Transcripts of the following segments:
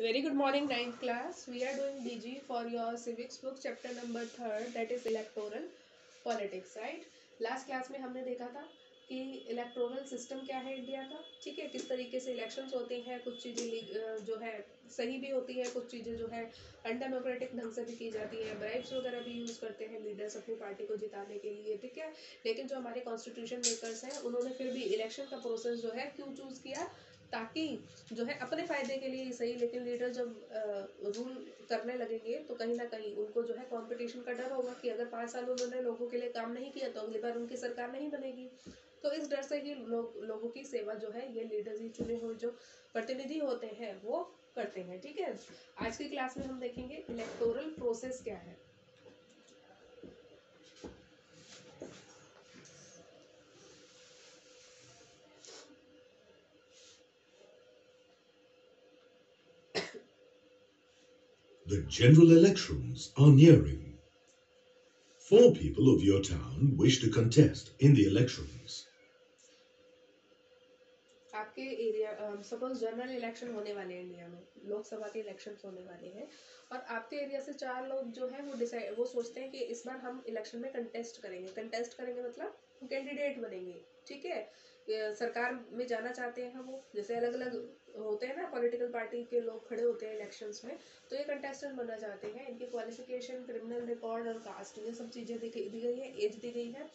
Very good morning, ninth class. We are doing DG for your civics book, chapter number 3rd, that is electoral politics, right? Last class में हमने देखा था कि electoral system क्या है India का, ठीक है, किस तरीके से इलेक्शंस होते हैं, कुछ चीज़ें जो है सही भी होती है, कुछ चीज़ें जो है अनडेमोक्रेटिक ढंग से भी की जाती है, ब्राइब्स वगैरह भी यूज़ करते हैं लीडर्स अपनी पार्टी को जिताने के लिए, ठीक है। लेकिन जो हमारे कॉन्स्टिट्यूशन मेकर्स हैं उन्होंने फिर भी इलेक्शन का प्रोसेस जो है क्यों चूज़ किया, ताकि जो है अपने फायदे के लिए ही सही, लेकिन लीडर जब रूल करने लगेंगे तो कहीं ना कहीं उनको जो है कंपटीशन का डर होगा कि अगर 5 साल उन्होंने लोगों के लिए काम नहीं किया तो अगली बार उनकी सरकार नहीं बनेगी। तो इस डर से ही लोगों की सेवा जो है ये लीडर्स ही चुने हुए जो प्रतिनिधि होते हैं वो करते हैं, ठीक है। आज की क्लास में हम देखेंगे इलेक्टोरल प्रोसेस क्या है। The general elections are nearing. 4 people of your town wish to contest in the elections. आपके एरिया सपोज जनरल इलेक्शन होने वाले हैं इंडिया में, लोकसभा के इलेक्शंस होने वाले हैं और आपके एरिया से 4 लोग जो है वो सोचते हैं कि इस बार हम इलेक्शन में कंटेस्ट करेंगे मतलब कैंडिडेट बनेंगे, ठीक है। सरकार में जाना चाहते हैं वो, जैसे अलग अलग होते हैं ना पॉलिटिकल पार्टी के लोग खड़े होते हैं इलेक्शंस में, तो ये कंटेस्टेंट बनना चाहते हैं। इनकी क्वालिफिकेशन, क्रिमिनल रिकॉर्ड और कास्ट, ये सब चीज़ें दी गई है, एज दी गई है।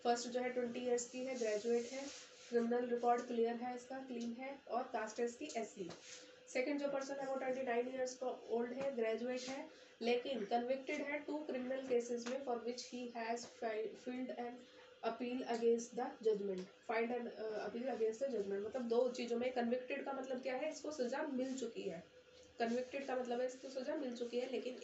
फर्स्ट जो है 20 ईयर्स की है, ग्रेजुएट है, क्रिमिनल रिकॉर्ड क्लियर है, इसका क्लीन है और कास्ट है इसकी एससी। सेकंड जो पर्सन है वो 29 ईयर्स का ओल्ड है, ग्रेजुएट है, लेकिन कन्विक्टेड है 2 क्रिमिनल केसेस में for which he has filed an appeal against the judgment, filed an appeal against the judgment. मतलब 2 चीज़ों में, कन्विक्टेड का मतलब क्या है, इसको सजा मिल चुकी है, कन्विक्टेड का मतलब है इसको सजा मिल चुकी है, लेकिन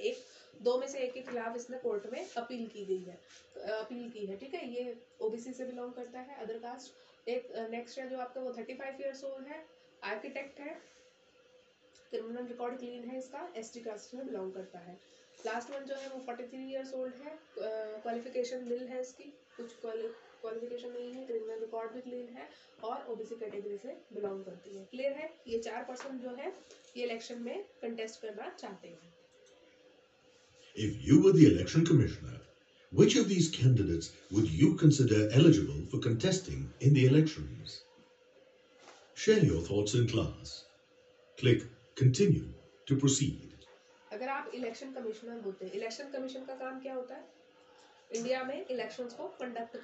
2 में से एक के खिलाफ इसने कोर्ट में अपील की है, ठीक है। ये ओबीसी से बिलोंग करता है, अदर कास्ट। एक नेक्स्ट है जो आपका वो 35 ईयर्स ओल्ड है, आर्किटेक्ट है, क्रिमिनल रिकॉर्ड क्लीन है, इसका एसटी कास्ट में बिलोंग करता है। लास्ट वन जो है वो 43 ईयर्स ओल्ड है, क्वालिफिकेशन निल है इसकी, कुछ क्वालिफिकेशन नहीं है, क्रिमिनल रिकॉर्ड भी क्लीन है और ओबीसी कैटेगरी से बिलोंग करती है। क्लियर है, ये 4 पर्सन जो है ये इलेक्शन में कंटेस्ट करना चाहते हैं। If you were the election commissioner, which of these candidates would you consider eligible for contesting in the elections? Share your thoughts in class. Click Continue to proceed. अगर आप election commissioner होते, election commission का काम क्या होता है, India में elections को कंडक्ट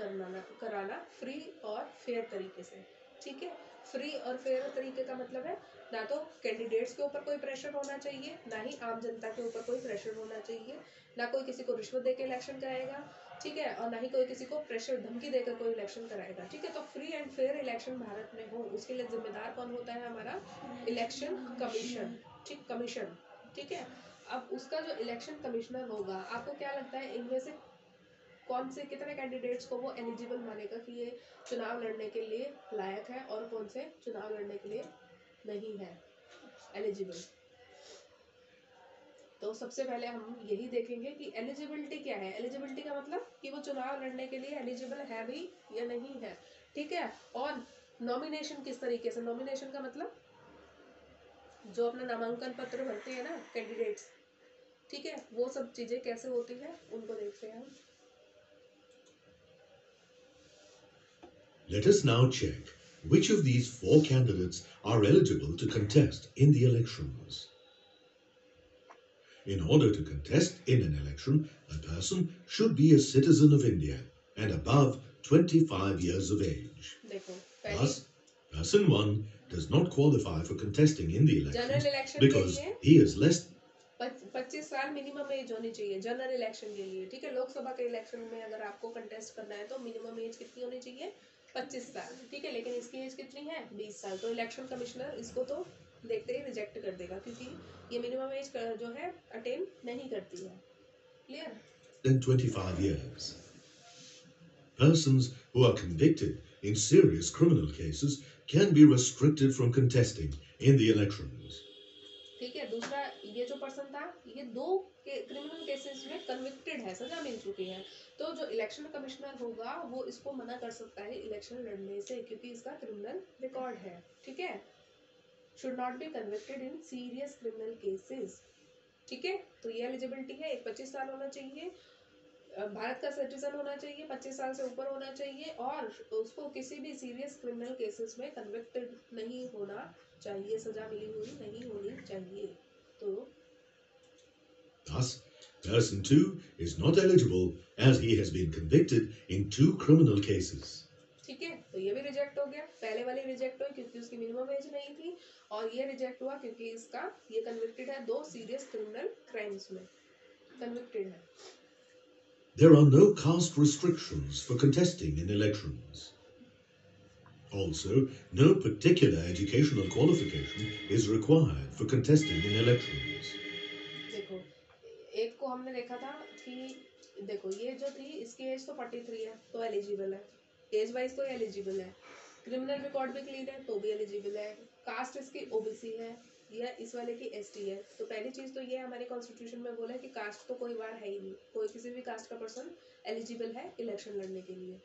कराना फ्री और फेयर तरीके से, ठीक है। फ्री और फेयर तरीके का मतलब है ना तो कैंडिडेट्स के ऊपर कोई प्रेशर होना चाहिए, ना ही आम जनता के ऊपर कोई प्रेशर होना चाहिए, ना कोई किसी को रिश्वत देकर इलेक्शन कराएगा, ठीक है, और ना ही कोई किसी को प्रेशर धमकी देकर कोई इलेक्शन कराएगा, ठीक है। तो free and fair election Bharat में हो, उसके लिए जिम्मेदार कौन होता है, हमारा इलेक्शन कमीशन, ठीक है। अब उसका जो इलेक्शन कमिश्नर होगा, आपको क्या लगता है इनमें से कौन से कितने कैंडिडेट्स को वो एलिजिबल मानेगा कि ये चुनाव लड़ने के लिए लायक है और कौन से चुनाव लड़ने के लिए नहीं है एलिजिबल। तो सबसे पहले हम यही देखेंगे कि एलिजिबिलिटी क्या है। एलिजिबिलिटी का मतलब कि वो चुनाव लड़ने के लिए एलिजिबल है भी या नहीं है, ठीक है। और नॉमिनेशन किस तरीके से, नॉमिनेशन का मतलब जो अपना नामांकन पत्र भरते हैं ना कैंडिडेट्स, ठीक है, वो सब चीजें कैसे होती है उनको देखते हैं हम। Let us now check which of these 4 candidates are eligible to contest in the elections. In order to contest in an election, a person should be a citizen of India and above 25 years of age. Thus, person 1 does not qualify for contesting in the elections because he is less 25 साल minimum age होनी चाहिए general election के लिए, ठीक है। लोकसभा के election में अगर आपको कंटेस्ट करना है तो मिनिमम एज कितनी होनी चाहिए, 25 साल, ठीक है। लेकिन इसकी एज कितनी है, 20 साल। तो इलेक्शन कमिश्नर इसको तो देखते ही रिजेक्ट कर देगा क्योंकि ये मिनिमम एज जो है अटेन नहीं करती है। Clear? than 25 years. Persons who are convicted in serious criminal cases can be restricted from contesting in the elections. ठीक है। दूसरा, ये जो पर्सन था ये 2 क्रिमिनल केसेस में कन्विक्टेड है, सजा मिल चुकी है, तो जो इलेक्शन कमिश्नर होगा वो इसको मना कर सकता है इलेक्शन लड़ने से क्योंकि इसका क्रिमिनल रिकॉर्ड है, ठीक है। should not be convicted in serious criminal cases. ठीक है, तो ये एलिजिबिलिटी है, एक 25 साल होना चाहिए, भारत का सिटीजन होना चाहिए, 25 साल से ऊपर होना चाहिए, और उसको किसी भी सीरियस क्रिमिनल केसेस में कन्विक्टेड नहीं होना चाहिए, सजा मिली हुई नहीं होनी चाहिए. तो Thus, person 2 is not eligible as he has been convicted in 2 criminal cases. ठीक है, तो ये भी रिजेक्ट हो गया. पहले वाली रिजेक्ट हुई क्योंकि उसकी मिनिमम एज नहीं थी, और ये रिजेक्ट हुआ क्योंकि इसका ये कन्विक्टेड है 2 सीरियस क्रिमिनल क्राइम्स में कन्विक्टेड है. There are no caste restrictions for contesting in elections. Also, no particular educational qualification is required for contesting in elections. देखो, एक को हमने देखा था कि देखो ये जो थी इसकी एज तो 43 है तो एलिजिबल है, एज वाइज तो एलिजिबल है, क्रिमिनल रिकॉर्ड भी क्लीन है तो भी एलिजिबल है, कास्ट इसकी ओबीसी है या इस वाले की एसटी है. तो पहली चीज तो ये हमारे कॉन्स्टिट्यूशन में बोला है कि कास्ट तो कोई बार है ही नहीं, कोई किसी भी कास्ट का पर्सन एलिजिबल है इलेक्शन लड़ने के लिए.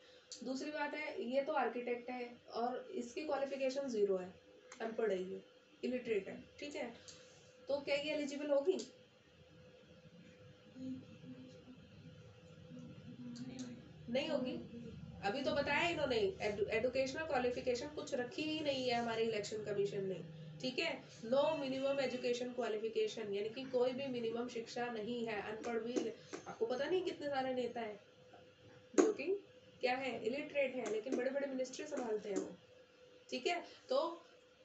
दूसरी बात है, ये तो आर्किटेक्ट है और इसकी क्वालिफिकेशन 0 है, अनपढ़ है, ये इलिटरेट है. ठीक है, तो क्या ये एलिजिबल होगी? नहीं होगी. अभी तो बताया इन्होंने, एजुकेशनल क्वालिफिकेशन कुछ रखी ही नहीं है हमारे इलेक्शन कमीशन ने. ठीक है, नो मिनिमम एजुकेशन क्वालिफिकेशन, यानी कि कोई भी मिनिमम शिक्षा नहीं है, अनपढ़ भी. आपको पता नहीं कितने सारे नेता है जो कि क्या है, इलिटरेट है, लेकिन बड़े बड़े मिनिस्ट्री संभालते हैं वो. ठीक है, तो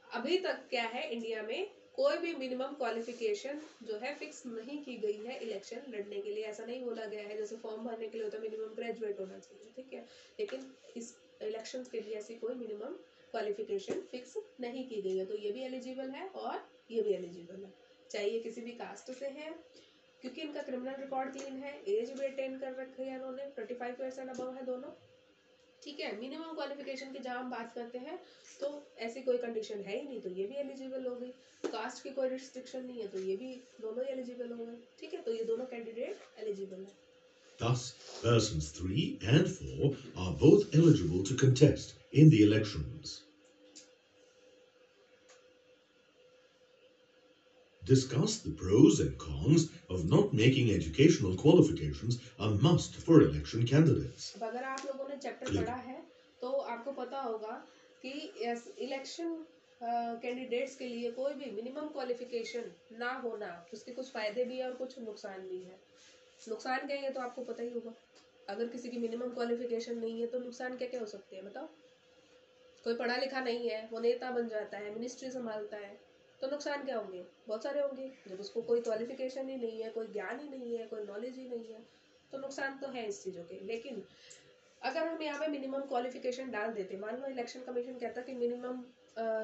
अभी तक क्या है, इंडिया में कोई भी मिनिमम क्वालिफिकेशन जो है फिक्स नहीं की गई है इलेक्शन लड़ने के लिए. ऐसा नहीं बोला गया है जैसे फॉर्म भरने के लिए होता है मिनिमम ग्रेजुएट होना चाहिए. ठीक है, लेकिन इस इलेक्शन के लिए ऐसी कोई मिनिमम क्वालिफिकेशन फिक्स नहीं की गई है. तो ये भी एलिजिबल है और ये भी एलिजिबल है, चाहे ये किसी भी कास्ट से है, क्योंकि इनका क्रिमिनल रिकॉर्ड क्लीन है, एज भी अटेन कर रखी है इन्होंने, 35 ईयर्स एंड अबव है दोनों. ठीक है, मिनिमम क्वालिफिकेशन की जहाँ हम बात करते हैं तो ऐसी कोई कंडीशन है ही नहीं, तो ये भी एलिजिबल हो गई. कास्ट की कोई रिस्ट्रिक्शन नहीं है तो ये भी दोनों ही एलिजिबल हो गए. ठीक है, तो ये दोनों कैंडिडेट एलिजिबल है. Thus, persons 3 and 4 are both eligible to contest in the elections. Discuss the pros and cons of not making educational qualifications a must for election candidates. अब अगर आप लोगों ने चैप्टर पढ़ा है तो आपको पता होगा कि इलेक्शन कैंडिडेट्स के लिए कोई भी मिनिमम क्वालिफिकेशन ना होना, उसके कुछ फायदे भी है और कुछ नुकसान भी है. नुकसान क्या है तो आपको पता ही होगा. अगर किसी की मिनिमम क्वालिफिकेशन नहीं है तो नुकसान क्या क्या हो सकते हैं बताओ. कोई पढ़ा लिखा नहीं है, वो नेता बन जाता है, मिनिस्ट्री संभालता है, तो नुकसान क्या होंगे? बहुत सारे होंगे. जब उसको कोई क्वालिफिकेशन ही नहीं है, कोई ज्ञान ही नहीं है, कोई नॉलेज ही नहीं है, तो नुकसान तो है इस चीज़ों के. लेकिन अगर हम यहाँ पे मिनिमम क्वालिफिकेशन डाल देते, मान लो इलेक्शन कमीशन कहता कि मिनिमम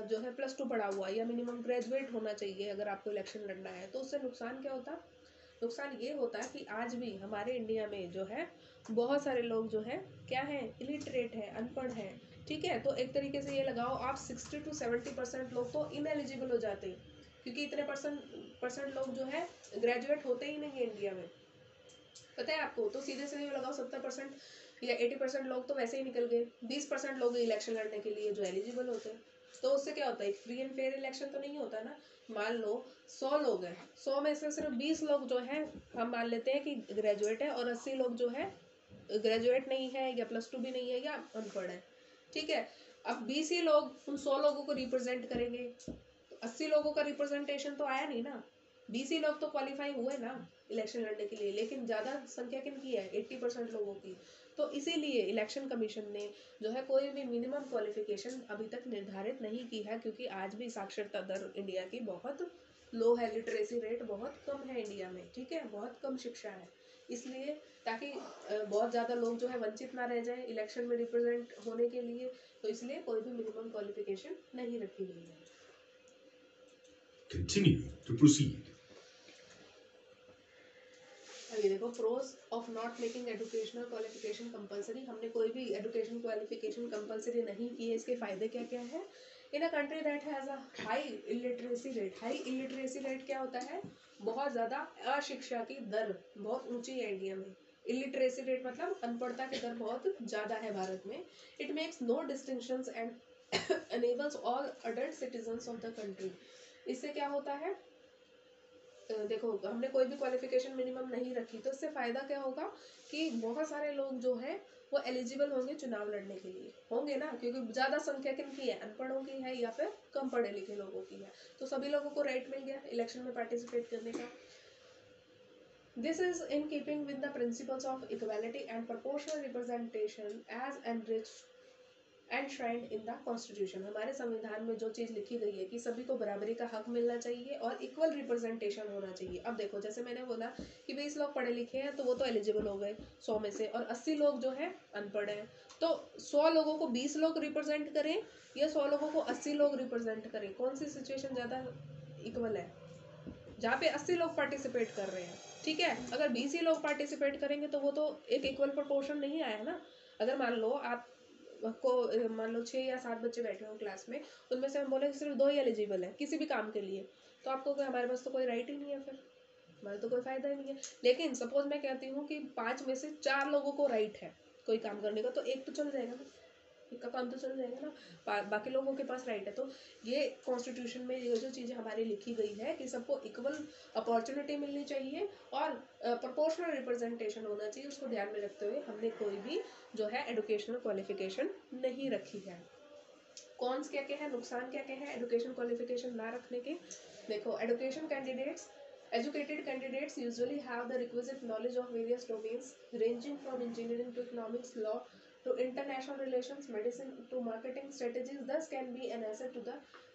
जो है +2 पढ़ा हुआ या मिनिमम ग्रेजुएट होना चाहिए अगर आपको इलेक्शन लड़ना है, तो उससे नुकसान क्या होता? नुकसान ये होता है कि आज भी हमारे इंडिया में जो है बहुत सारे लोग जो है क्या है, इलिटरेट है, अनपढ़ है. ठीक है, तो एक तरीके से ये लगाओ आप 60 to 70% लोग तो इनएलिजिबल हो जाते हैं, क्योंकि इतने परसेंट लोग जो है ग्रेजुएट होते ही नहीं है इंडिया में. पता है आपको, तो सीधे सीधे लगाओ 70% या 80% लोग तो वैसे ही निकल गए. 20% लोग इलेक्शन लड़ने के लिए जो एलिजिबल होते हैं. तो उससे क्या होता है, फ्री एंड फेयर इलेक्शन तो नहीं होता ना. मान लो 100 लोग हैं, 100 में से सिर्फ 20 लोग जो है हम मान लेते हैं कि ग्रेजुएट है, और 80 लोग जो है ग्रेजुएट नहीं है या +2 भी नहीं है या अनपढ़ है. ठीक है, अब 20 ही लोग उन 100 लोगों को रिप्रेजेंट करेंगे, तो 80 लोगों का रिप्रेजेंटेशन तो आया नहीं ना. 20 ही लोग तो क्वालिफाई हुए ना इलेक्शन लड़ने के लिए, लेकिन ज़्यादा संख्या किनकी है, 80% लोगों की. तो इसीलिए इलेक्शन कमीशन ने जो है कोई भी मिनिमम क्वालिफिकेशन अभी तक निर्धारित नहीं की है, क्योंकि आज भी साक्षरता दर इंडिया की बहुत लो है, लिटरेसी रेट बहुत कम है इंडिया में. ठीक है, बहुत कम शिक्षा है, इसलिए ताकि बहुत ज़्यादा लोग जो है वंचित ना रह जाए इलेक्शन में रिप्रेजेंट होने के लिए, तो इसलिए कोई भी मिनिमम क्वालिफिकेशन नहीं रखी गई है. Continue to proceed. ये देखो, pros of not making educational qualification compulsory. हमने कोई भी एजुकेशन क्वालिफिकेशन कंपलसरी नहीं की है, इसके फायदे क्या क्या है? In a country that has a high illiteracy rate. High illiteracy rate क्या होता है? बहुत ज़्यादा अशिक्षा की दर बहुत ऊंची है इंडिया में. इलिटरेसी रेट मतलब अनपढ़ता की दर बहुत ज़्यादा है भारत में. It makes no distinctions and enables all adult citizens of the country. इससे क्या होता है, देखो हमने कोई भी क्वालिफिकेशन मिनिमम नहीं रखी, तो इससे फायदा क्या होगा कि बहुत सारे लोग जो है वो एलिजिबल होंगे चुनाव लड़ने के लिए, होंगे ना, क्योंकि ज्यादा संख्या किनकी है, अनपढ़ों की है या फिर कम पढ़े लिखे लोगों की है, तो सभी लोगों को राइट मिल गया इलेक्शन में पार्टिसिपेट करने का. This is in keeping with the principles of equality and proportional representation as enshrined in the Constitution. हमारे संविधान में जो चीज़ लिखी गई है कि सभी को बराबरी का हक मिलना चाहिए और इक्वल रिप्रेजेंटेशन होना चाहिए. अब देखो जैसे मैंने बोला कि 20 लोग पढ़े लिखे हैं तो वो तो एलिजिबल हो गए 100 में से, और 80 लोग जो हैं अनपढ़ हैं, तो 100 लोगों को 20 लोग रिप्रेजेंट करें या 100 लोगों को 80 लोग रिप्रेजेंट करें, कौन सी सिचुएशन ज़्यादा इक्वल है? जहाँ पे 80 लोग पार्टिसिपेट कर रहे हैं, ठीक है, अगर 20 ही लोग पार्टिसिपेट करेंगे तो वो तो एक इक्वल प्रोपोर्शन नहीं आया ना. अगर मान लो आप को मान लो 6 या 7 बच्चे बैठे हो क्लास में, उनमें से हम बोले कि सिर्फ 2 ही एलिजिबल है किसी भी काम के लिए, तो आपको क्या, हमारे पास तो कोई राइट ही नहीं है, फिर हमारे तो कोई फायदा ही नहीं है. लेकिन सपोज मैं कहती हूँ कि 5 में से 4 लोगों को राइट है कोई काम करने का, तो एक तो चल जाएगा ना, का काम तो चल जाएगा ना, बाकी लोगों के पास राइट है. तो ये कॉन्स्टिट्यूशन में ये जो चीज़ें हमारी लिखी गई है कि सबको इक्वल अपॉर्चुनिटी मिलनी चाहिए और प्रोपोर्शनल रिप्रेजेंटेशन होना चाहिए, उसको ध्यान में रखते हुए हमने कोई भी जो है एजुकेशनल क्वालिफिकेशन नहीं रखी है. कॉन्स क्या क्या है, नुकसान क्या क्या है एजुकेशन क्वालिफिकेशन ना रखने के? देखो, educated candidates usually have the requisite knowledge of various domains ranging from engineering to economics, law to international relations, medicine to marketing strategies, thus can be an asset to the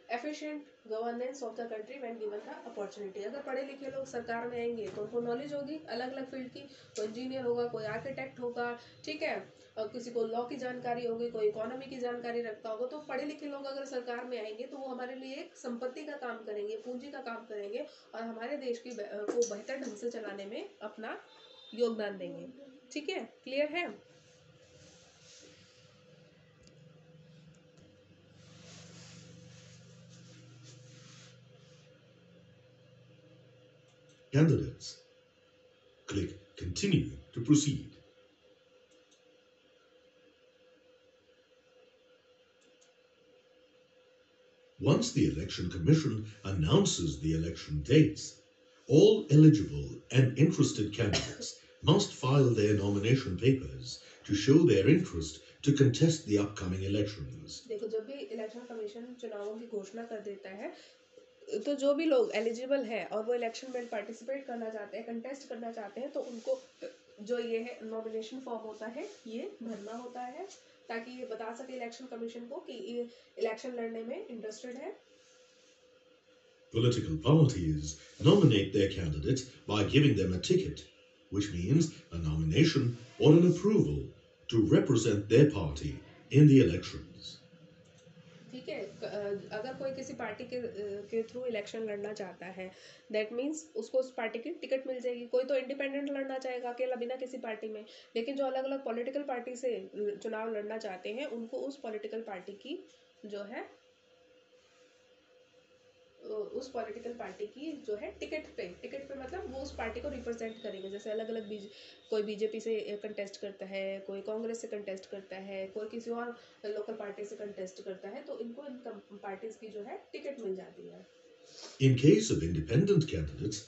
efficient governance of the country when given the opportunity. अगर पढ़े लिखे लोग सरकार में आएंगे तो उनको knowledge होगी अलग अलग फील्ड की, कोई इंजीनियर होगा, कोई आर्किटेक्ट होगा, ठीक है, और किसी को लॉ की जानकारी होगी, कोई इकोनॉमी की जानकारी रखता होगा. तो पढ़े लिखे लोग अगर सरकार में आएंगे तो वो हमारे लिए एक संपत्ति का काम करेंगे, पूंजी का काम करेंगे और हमारे देश की को बेहतर ढंग से चलाने में अपना योगदान देंगे. ठीक है, क्लियर है? Candidates. Click Continue to proceed. Once the Election Commission announces the election dates, all eligible and interested candidates must file their nomination papers to show their interest to contest the upcoming elections. देखो, जब भी election commission चुनावों की घोषणा कर देता है तो जो भी लोग एलिजिबल है और वो इलेक्शन में पार्टिसिपेट करना चाहते हैं, कंटेस्ट करना चाहते हैं, तो उनको जो ये है नॉमिनेशन फॉर्म होता है ये भरना होता है, ताकि ये बता सके इलेक्शन कमीशन को कि ये इलेक्शन लड़ने में इंटरेस्टेड है. Political parties nominate their candidates by giving them a ticket, which means a nomination or an approval to represent their party in the elections. ठीक है, अगर कोई किसी पार्टी के थ्रू इलेक्शन लड़ना चाहता है, दैट मीन्स उसको उस पार्टी की टिकट मिल जाएगी. कोई तो इंडिपेंडेंट लड़ना चाहेगा अकेला बिना किसी पार्टी में, लेकिन जो अलग अलग पॉलिटिकल पार्टी से चुनाव लड़ना चाहते हैं उनको उस पॉलिटिकल पार्टी की जो है टिकट पे मतलब वो उस पार्टी को रिप्रेजेंट करेंगे. जैसे अलग अलग कोई बीजेपी से कंटेस्ट करता है, कोई कांग्रेस से कंटेस्ट करता है, कोई किसी और लोकल पार्टी से कंटेस्ट करता है, तो इनको इन पार्टीज की जो है टिकट मिल जाती है. In case of independent candidates,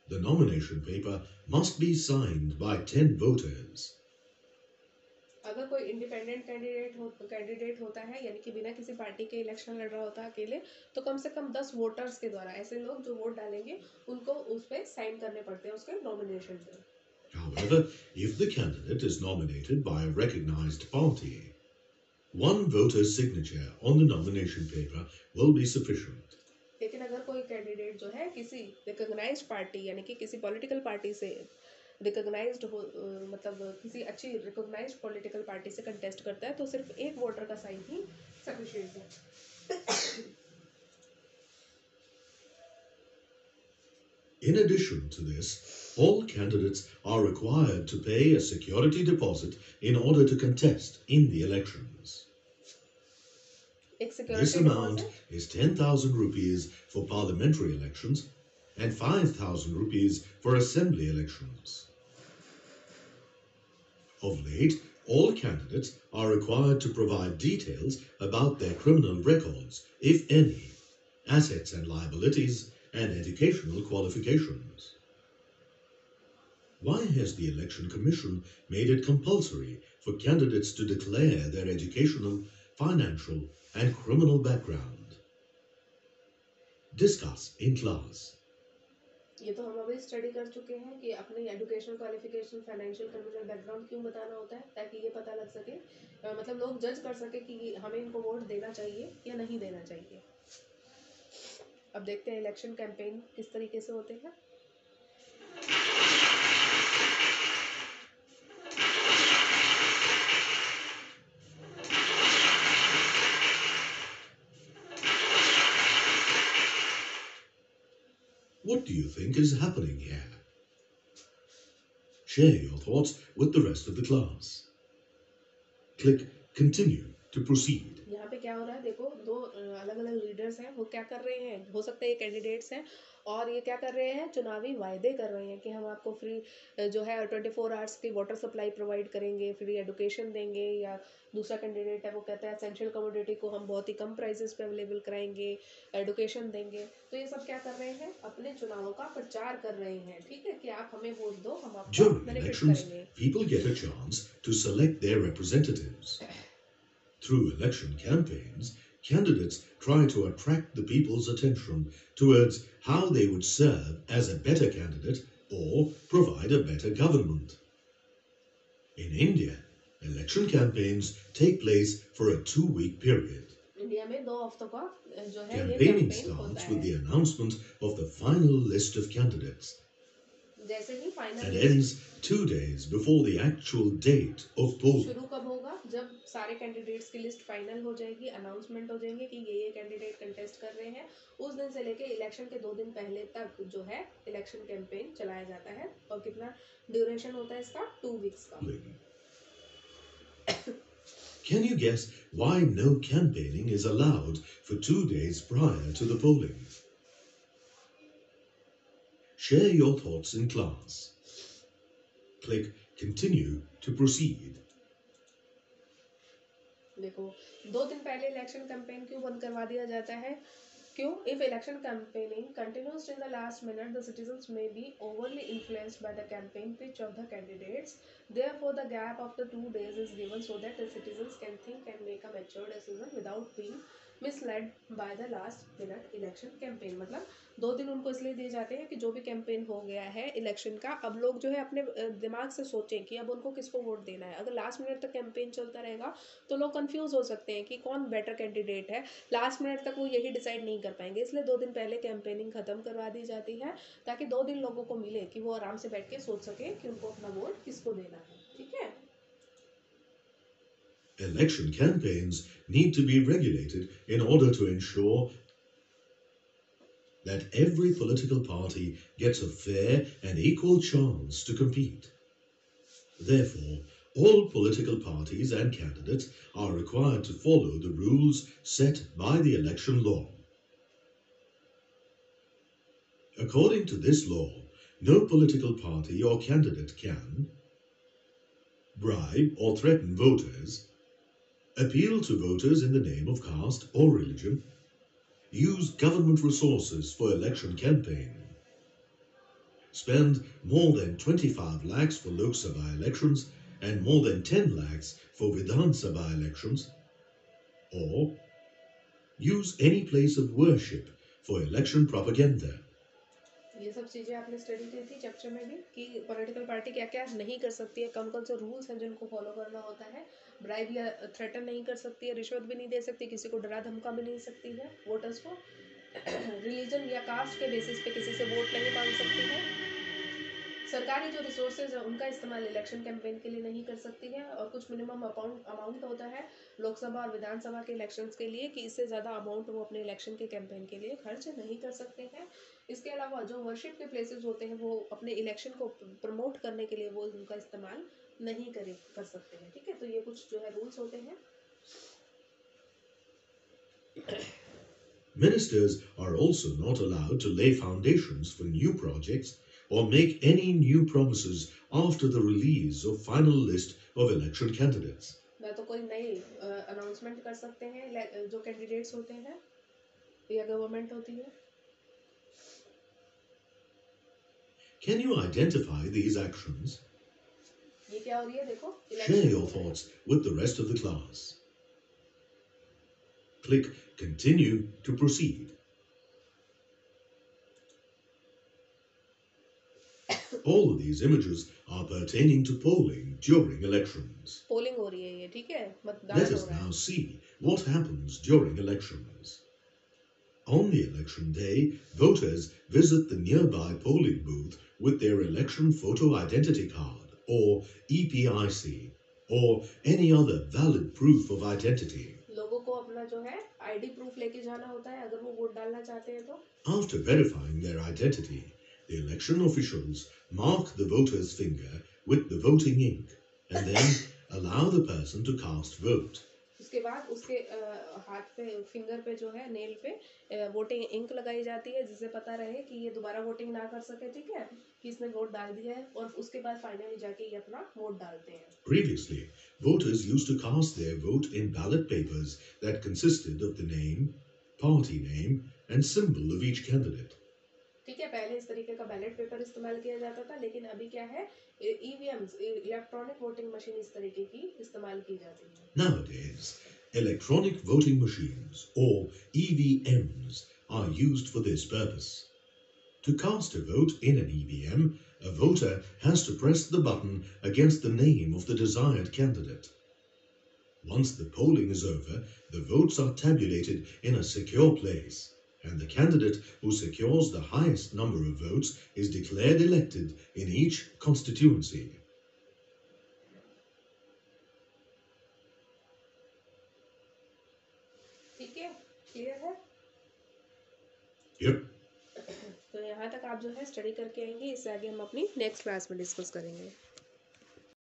the nomination paper must be signed by 10 voters. अगर कोई इंडिपेंडेंट कैंडिडेट होता है, यानी कि बिना किसी पार्टी के इलेक्शन लड़ रहा होता है अकेले, तो कम से कम 10 वोटर्स के द्वारा, ऐसे लोग जो वोट डालेंगे उनको उस पे साइन करने पड़ते हैं उसके नॉमिनेशन पे. However, if the candidate is nominated by a recognized party, one voter's signature on the nomination paper will be sufficient. लेकिन अगर कोई कैंडिडेट जो है किसी रिकॉग्नाइज्ड पार्टी यानी कि किसी पॉलिटिकल पार्टी से रिकॉग्नाइज्ड हो, मतलब किसी अच्छी रिकॉग्नाइज्ड पॉलिटिकल पार्टी से कंटेस्ट करता है, तो सिर्फ एक वोटर का साइन ही सफिशिएंट है. In addition to this, all candidates are required to pay a security deposit in order to contest in the elections. This amount is 10,000 rupees for parliamentary elections and 5,000 rupees for assembly elections. Of late, all candidates are required to provide details about their criminal records, if any, assets and liabilities, and educational qualifications. Why has the Election Commission made it compulsory for candidates to declare their educational, financial, and criminal background? Discuss in class. ये तो हम अभी study कर चुके हैं कि अपनी educational qualification, financial, criminal background क्यों बताना होता है, ताकि ये पता लग सके, मतलब लोग जज कर सके कि हमें इनको वोट देना चाहिए या नहीं देना चाहिए। अब देखते हैं इलेक्शन कैंपेन किस तरीके से होते हैं। What do you think is happening here? Share your thoughts with the rest of the class. Click Continue to proceed. यहाँ पे क्या हो रहा है, देखो दो अलग अलग लीडर्स हैं, वो क्या कर रहे हैं, हो सकता है ये कैंडिडेट्स हैं और ये क्या कर रहे हैं, चुनावी वायदे कर रहे हैं कि हम आपको फ्री जो है 24 आवर्स की वाटर सप्लाई प्रोवाइड करेंगे, फ्री एजुकेशन देंगे, या दूसरा कैंडिडेट है वो कहता है एसेंशियल कमोडिटी को हम बहुत ही कम प्राइसेस पे अवेलेबल कराएंगे, एजुकेशन देंगे। तो ये सब क्या कर रहे हैं, अपने चुनावों का प्रचार कर रहे हैं, ठीक है, कि आप हमें वोट दो, हम आपको During बेनिफिट elections, करेंगे। people get a chance to select their representatives. Through election campaigns, candidates try to attract the people's attention towards how they would serve as a better candidate or provide a better government. In India, election campaigns take place for a 2-week period. India में 2 हफ्तों का जो है ये Campaigning campaign होता starts है। with the announcement of the final list of candidates जैसे ही and final ends 2 days before the actual date of polling. शुरू कब होगा, जब सारे कैंडिडेट्स की लिस्ट फाइनल हो जाएगी, अनाउंसमेंट हो जाएंगे कि ये कैंडिडेट कंटेस्ट कर रहे हैं, उस दिन से लेके इलेक्शन के 2 दिन पहले तक जो है इलेक्शन कैंपेन चलाया जाता है। और कितना ड्यूरेशन होता है इसका, 2 वीक्स का। Can you guess why no campaigning is allowed for 2 days prior to the polling? Share your thoughts in class. Click Continue to proceed. देखो 2 दिन पहले इलेक्शन कैंपेन क्यों बंद करवा दिया जाता है, क्यों? If election campaigning continues till the last minute, the citizens may be overly influenced by the campaign pitch of the candidates. Therefore, the gap of the 2 days is given so that the citizens can think and make a mature decision without being misled by the last minute election campaign। मतलब 2 दिन उनको इसलिए दिए जाते हैं कि जो भी कैंपेन हो गया है इलेक्शन का, अब लोग जो है अपने दिमाग से सोचें कि अब उनको किसको वोट देना है। अगर लास्ट मिनट तक कैंपेन चलता रहेगा तो लोग कंफ्यूज हो सकते हैं कि कौन बेटर कैंडिडेट है, लास्ट मिनट तक वो यही डिसाइड नहीं कर पाएंगे। इसलिए 2 दिन पहले कैंपेनिंग खत्म करवा दी जाती है ताकि 2 दिन लोगों को मिले कि वो आराम से बैठ के सोच सके कि उनको अपना वोट किसको देना है, ठीक है। Election campaigns need to be regulated in order to ensure that every political party gets a fair and equal chance to compete. Therefore, all political parties and candidates are required to follow the rules set by the election law. According to this law, no political party or candidate can bribe or threaten voters, appeal to voters in the name of caste or religion, use government resources for election campaign, spend more than 25 lakhs for Lok Sabha elections and more than 10 lakhs for Vidhan Sabha elections, or use any place of worship for election propaganda. ये सब चीज़ें आपने study की थी chapter में भी कि political party क्या क्या नहीं कर सकती है, कौन कौन से रूल्स हैं जिनको फॉलो करना होता है। ब्राइब या थ्रेटन नहीं कर सकती है, रिश्वत भी नहीं दे सकती, किसी को डरा धमका भी नहीं सकती है वोटर्स को, रिलीजन या कास्ट के बेसिस पे किसी से वोट नहीं मांग सकती है, सरकारी जो रिसोर्सेज है उनका इस्तेमाल इलेक्शन कैंपेन के लिए नहीं कर सकती है, और कुछ मिनिमम अमाउंट होता है लोकसभा और विधानसभा के इलेक्शंस के लिए कि इससे ज़्यादा अमाउंट वो अपने इलेक्शन के कैंपेन के लिए खर्च नहीं कर सकते हैं। इसके अलावा जो वर्शिप के प्लेसेस होते हैं वो अपने इलेक्शन को प्रमोट करने के लिए वो उनका इस्तेमाल नहीं कर सकते हैं, ठीक है। तो ये कुछ जो है रूल्स होते हैं। Ministers are also not allowed to lay foundations for new projects or make any new promises after the release of final list of election candidates. ना तो कोई नई अनाउंसमेंट कर सकते हैं जो कैंडिडेट्स होते हैं या गवर्नमेंट होती है. Can you identify these actions? ये क्या हो रही है देखो. Share your thoughts with the rest of the class. Click Continue to proceed. All of these images are pertaining to polling during elections. Polling हो रही है ये, ठीक है, मतदान Let हो us रहा now है. see what happens during elections. On the election day, voters visit the nearby polling booth with their election photo identity card or EPIC or any other valid proof of identity. लोगों को अपना जो है ID proof लेके जाना होता है अगर वो वोट डालना चाहते हैं तो. After verifying their identity, the election officials mark the voter's finger with the voting ink and then allow the person to cast vote. उसके बाद उसके हाथ पे फिंगर पे जो है नेल पे वोटिंग इंक लगाई जाती है जिससे पता रहे कि ये दोबारा वोटिंग ना कर सके, ठीक है, कि इसने वोट डाल दिया है. और उसके बाद फाइनली जाके ये अपना वोट डालते हैं. Previously, voters used to cast their vote in ballot papers that consisted of the name, party name, and symbol of each candidate. ठीक है, पहले इस तरीके का बैलेट पेपर इस्तेमाल किया जाता था, लेकिन अभी क्या है, ईवीएम्स इलेक्ट्रॉनिक वोटिंग मशीन इस तरीके की इस्तेमाल की जाती है. Nowadays, electronic voting machines or EVMs are used for this purpose. To cast a vote in an EVM, a voter has to press the button against the name of the desired candidate. Once the polling is over, the votes are tabulated in a secure place, and the candidate who secures the highest number of votes is declared elected in each constituency. ठीक है, clear है. Yep. तो यहाँ तक आप जो है study करके आएंगे, इससे आगे हम अपनी नेक्स्ट क्लास में डिस्कस करेंगे.